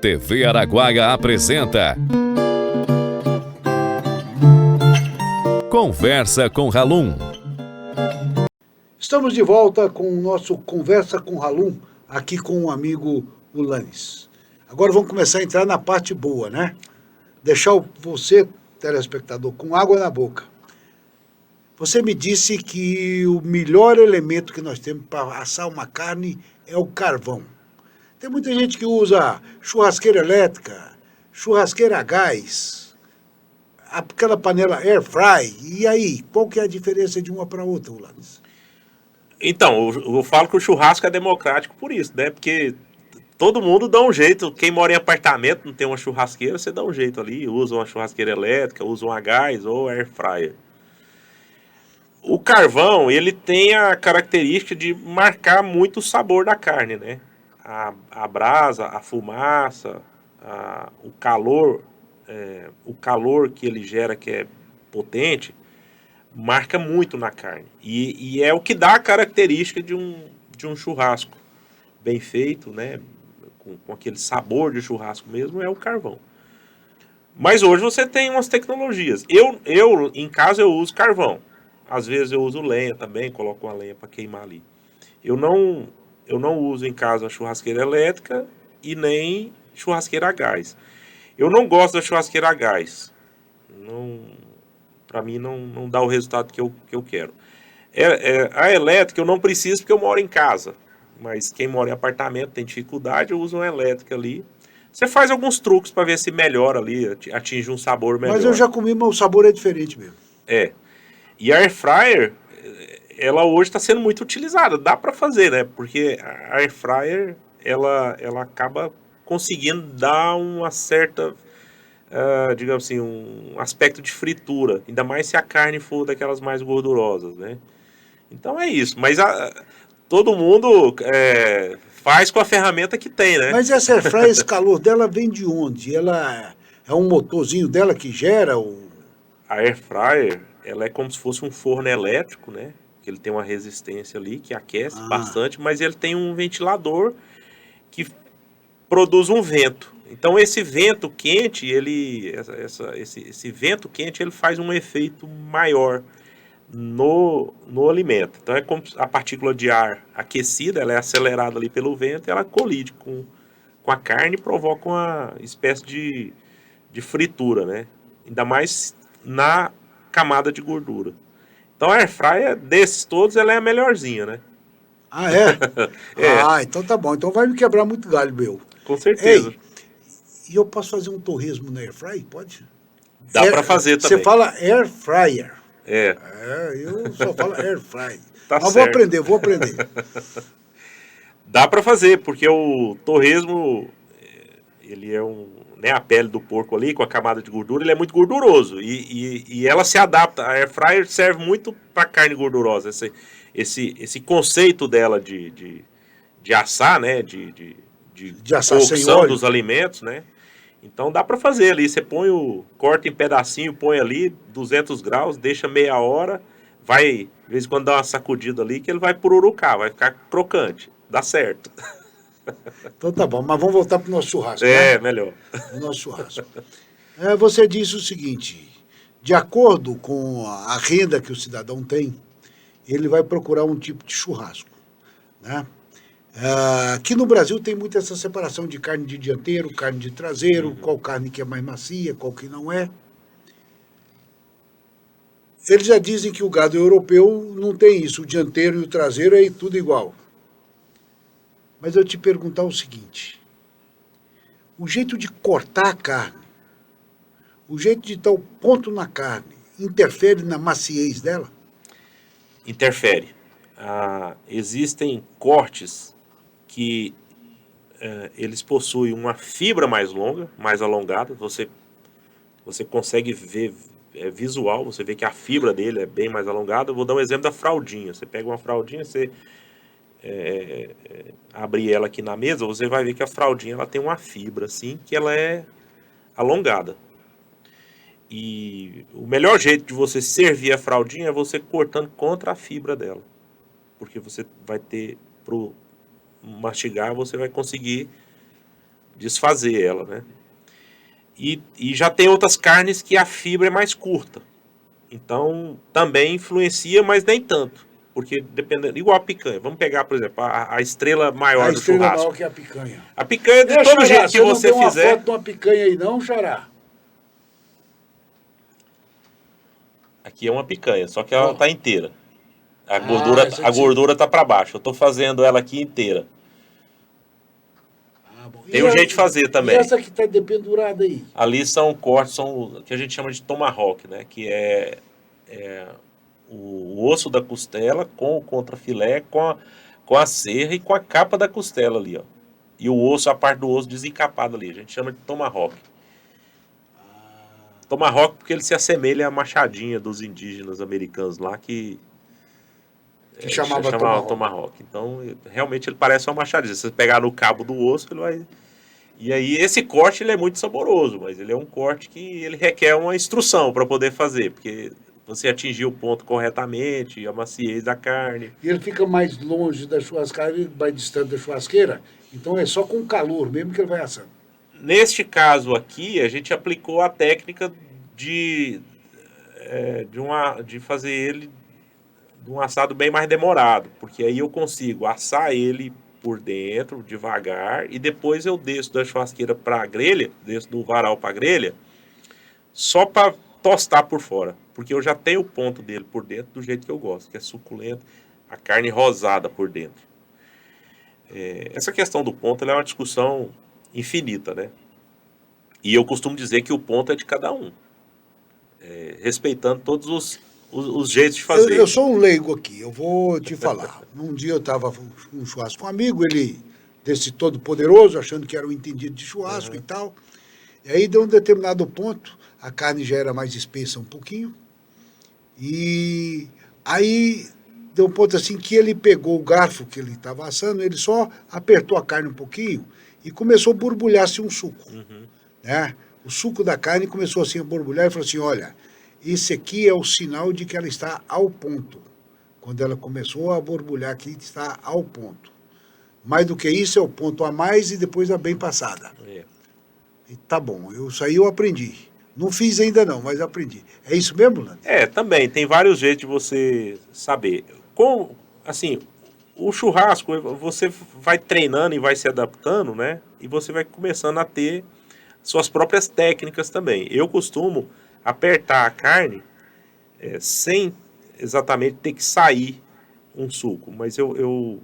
TV Araguaia apresenta Conversa com Halum. Estamos de volta com o nosso Conversa com Halum, aqui com o amigo Ulanis. Agora vamos começar a entrar na parte boa, né? Deixar você, telespectador, com água na boca. Você me disse que o melhor elemento que nós temos para assar uma carne é o carvão. Tem muita gente que usa churrasqueira elétrica, churrasqueira a gás, aquela panela air fry. E aí, qual que é a diferença de uma para outra, Ulanis? Então, eu falo que o churrasco é democrático por isso, né? Porque todo mundo dá um jeito. Quem mora em apartamento não tem uma churrasqueira, você dá um jeito ali. Usa uma churrasqueira elétrica, usa um a gás ou air fryer. O carvão, ele tem a característica de marcar muito o sabor da carne, né? A brasa, a fumaça, o calor que ele gera, que é potente, marca muito na carne. E é o que dá a característica de um churrasco bem feito, né? Com aquele sabor de churrasco mesmo, é o carvão. Mas hoje você tem umas tecnologias. Eu em casa, eu uso carvão. Às vezes eu uso lenha também, coloco uma lenha para queimar ali. Eu não uso em casa a churrasqueira elétrica e nem churrasqueira a gás. Eu não gosto da churrasqueira a gás. Para mim não dá o resultado que eu quero. A elétrica eu não preciso porque eu moro em casa. Mas quem mora em apartamento tem dificuldade, eu uso uma elétrica ali. Você faz alguns truques para ver se melhora ali, atinge um sabor melhor. Mas eu já comi, mas o sabor é diferente mesmo. É. E a air fryer, ela hoje está sendo muito utilizada. Dá para fazer, né? Porque a air fryer, ela acaba conseguindo dar uma certa, digamos assim, um aspecto de fritura. Ainda mais se a carne for daquelas mais gordurosas, né? Então é isso. Mas todo mundo faz com a ferramenta que tem, né? Mas essa air fryer, esse calor dela vem de onde? Ela é um motorzinho dela que gera o... A air fryer, ela é como se fosse um forno elétrico, né? Ele tem uma resistência ali que aquece bastante, mas ele tem um ventilador que produz um vento. Então esse vento quente, esse vento quente, ele faz um efeito maior no alimento. Então é como a partícula de ar aquecida, ela é acelerada ali pelo vento e ela colide com a carne e provoca uma espécie de fritura, né? Ainda mais na camada de gordura. Então a air fryer desses todos, ela é a melhorzinha, né? Ah, é? É. Então tá bom. Então vai me quebrar muito galho, meu. Com certeza. Ei, e eu posso fazer um torresmo na air fryer? Pode? Dá para fazer também. Você fala air fryer. É. Eu só falo air fryer. Tá Mas certo. vou aprender. Dá para fazer, porque o torresmo, ele é né, a pele do porco ali, com a camada de gordura, ele é muito gorduroso. E ela se adapta. A air fryer serve muito para carne gordurosa. Esse conceito dela de assar, né? De assar sem cocção óleo. dos alimentos, né? Então dá para fazer ali. Você corta em pedacinho, põe ali 200 graus, deixa meia hora, vai, de vez em quando dá uma sacudida ali, que ele vai pururucar, vai ficar crocante. Dá certo. Então tá bom, mas vamos voltar para o nosso churrasco, É, né? melhor. O nosso churrasco. Você disse o seguinte, de acordo com a renda que o cidadão tem, ele vai procurar um tipo de churrasco, né? Aqui no Brasil tem muito essa separação de carne de dianteiro, carne de traseiro, qual carne que é mais macia, qual que não é. Eles já dizem que o gado europeu não tem isso, o dianteiro e o traseiro é tudo igual. Mas eu te perguntar o seguinte, o jeito de cortar a carne, o jeito de dar o ponto na carne, interfere na maciez dela? Interfere. Existem cortes que eles possuem uma fibra mais longa, mais alongada. Você consegue ver visual, você vê que a fibra dele é bem mais alongada. Eu vou dar um exemplo da fraldinha. Você pega uma fraldinha, você abrir ela aqui na mesa, você vai ver que a fraldinha ela tem uma fibra assim, que ela é alongada. E o melhor jeito de você servir a fraldinha é você cortando contra a fibra dela. Porque você vai ter, pro mastigar, você vai conseguir desfazer ela, né? E já tem outras carnes que a fibra é mais curta. Então, também influencia, mas nem tanto. Porque dependendo, igual a picanha. Vamos pegar, por exemplo, a estrela maior do estrela churrasco. maior que a picanha. A picanha, de todo Xará, jeito que você não tem fizer. uma foto de uma picanha aí não, Xará? Aqui é uma picanha, só que ela Ó. tá inteira. A essa aqui. gordura tá para baixo. Eu tô fazendo ela aqui inteira. Bom. Tem um jeito de fazer também. E essa que tá dependurada aí? Ali são cortes, são o que a gente chama de tomahawk, né? Que é o osso da costela com o contrafilé, com a serra e com a capa da costela ali, ó. E o osso, a parte do osso desencapado ali. A gente chama de tomahawk. Tomahawk porque ele se assemelha à machadinha dos indígenas americanos lá que chamava tomahawk. Então, realmente ele parece uma machadinha. Se você pegar no cabo do osso, ele vai... E aí, esse corte ele é muito saboroso, mas ele é um corte que ele requer uma instrução para poder fazer, porque você atingir o ponto corretamente, a maciez da carne. E ele fica mais longe da churrascaria, mais distante da churrasqueira, então é só com calor mesmo que ele vai assando. Neste caso aqui, a gente aplicou a técnica de fazer ele de um assado bem mais demorado, porque aí eu consigo assar ele por dentro, devagar, e depois eu desço da churrasqueira para a grelha, desço do varal para a grelha, só para tostar por fora, porque eu já tenho o ponto dele por dentro do jeito que eu gosto, que é suculento, a carne rosada por dentro. Essa questão do ponto ela é uma discussão infinita, né? E eu costumo dizer que o ponto é de cada um, respeitando todos os jeitos de fazer. Eu sou um leigo aqui, eu vou te falar. Um dia eu estava num churrasco com um amigo, ele desse todo poderoso, achando que era um entendido de churrasco e tal. E aí, de um determinado ponto, a carne já era mais espessa um pouquinho. E aí, deu um ponto assim que ele pegou o garfo que ele estava assando, ele só apertou a carne um pouquinho e começou a borbulhar-se um suco. Né? O suco da carne começou assim a borbulhar e falou assim, olha, esse aqui é o sinal de que ela está ao ponto. Quando ela começou a borbulhar aqui, está ao ponto. Mais do que isso, é o ponto a mais e depois a bem passada. E tá bom, isso aí eu aprendi. Não fiz ainda não, mas aprendi. É isso mesmo, Lando? Também, tem vários jeitos de você saber. Assim, o churrasco, você vai treinando e vai se adaptando, né? E você vai começando a ter suas próprias técnicas também. Eu costumo apertar a carne sem exatamente ter que sair um suco, mas eu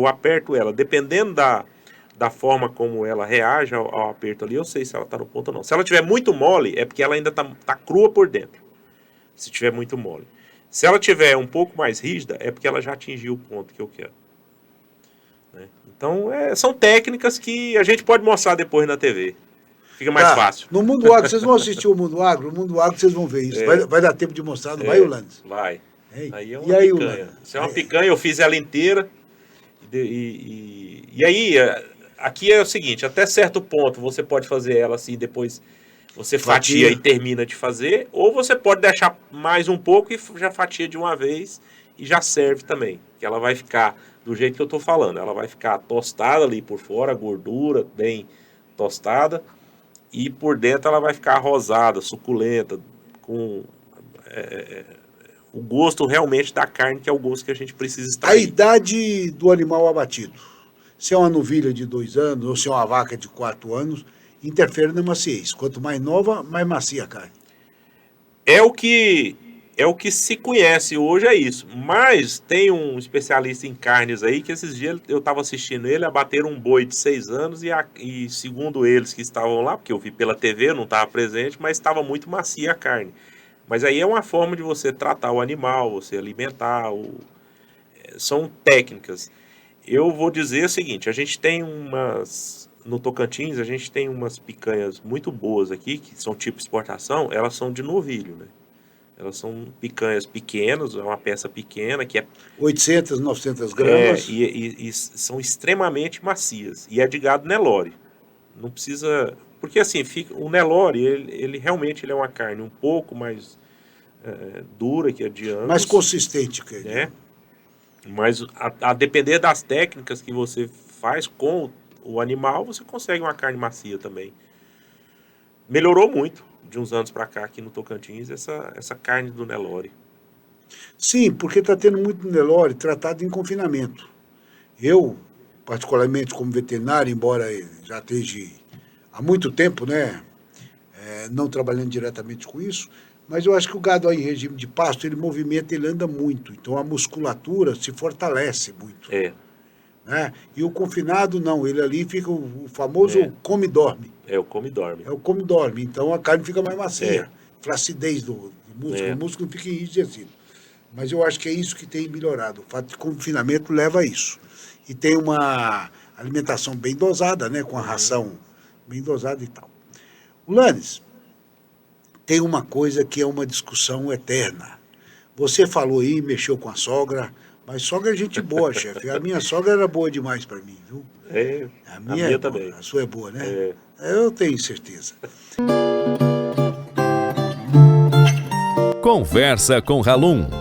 aperto ela, dependendo da forma como ela reage ao aperto ali, eu sei se ela está no ponto ou não. Se ela estiver muito mole, é porque ela ainda tá crua por dentro, se estiver muito mole. Se ela estiver um pouco mais rígida, é porque ela já atingiu o ponto que eu quero. Né? Então, são técnicas que a gente pode mostrar depois na TV. Fica mais fácil. No Mundo Agro, vocês vão assistir o Mundo Agro? No Mundo Agro vocês vão ver isso. Vai dar tempo de mostrar, não vai, Ulandes? Vai. Ei. Aí é uma E aí, picanha. Ulandes? Isso é uma picanha, eu fiz ela inteira. E aí, aqui é o seguinte, até certo ponto você pode fazer ela assim, depois você fatia e termina de fazer, ou você pode deixar mais um pouco e já fatia de uma vez e já serve também. Que ela vai ficar do jeito que eu estou falando, ela vai ficar tostada ali por fora, gordura bem tostada, e por dentro ela vai ficar rosada, suculenta, com o gosto realmente da carne, que é o gosto que a gente precisa extrair. A idade do animal abatido, se é uma novilha de 2 anos ou se é uma vaca de 4 anos, interfere na maciez. Quanto mais nova, mais macia a carne. É o que se conhece hoje, é isso. Mas tem um especialista em carnes aí que esses dias eu estava assistindo ele, abateram um boi de 6 anos e segundo eles que estavam lá, porque eu vi pela TV, eu não estava presente, mas estava muito macia a carne. Mas aí é uma forma de você tratar o animal, você alimentar, são técnicas. Eu vou dizer o seguinte, a gente tem no Tocantins, a gente tem umas picanhas muito boas aqui, que são tipo exportação, elas são de novilho, né? Elas são picanhas pequenas, é uma peça pequena, que é 800, 900 gramas. E são extremamente macias. E é de gado Nelore. Não precisa... Porque assim, o Nelore, ele realmente é uma carne um pouco mais dura que a de Angus. Mais consistente, né? Mas a depender das técnicas que você faz com o animal, você consegue uma carne macia também. Melhorou muito de uns anos para cá aqui no Tocantins essa carne do Nelore. Sim, porque está tendo muito Nelore tratado em confinamento. Eu, particularmente como veterinário, embora já esteja há muito tempo, né, não trabalhando diretamente com isso, mas eu acho que o gado aí em regime de pasto, ele movimenta, ele anda muito. Então a musculatura se fortalece muito. Né? E o confinado não, ele ali fica o famoso come-dorme. O come-dorme. É o come-dorme, então a carne fica mais macia. Flacidez do músculo, o músculo não fica enrijecido. Mas eu acho que é isso que tem melhorado. O fato de confinamento leva a isso. E tem uma alimentação bem dosada, né? Com a ração bem dosada e tal. O Lanes, tem uma coisa que é uma discussão eterna. Você falou aí, mexeu com a sogra, mas sogra é gente boa, chefe. A minha sogra era boa demais para mim, viu? A minha também. A sua é boa, né? Eu tenho certeza. Conversa com Ralum.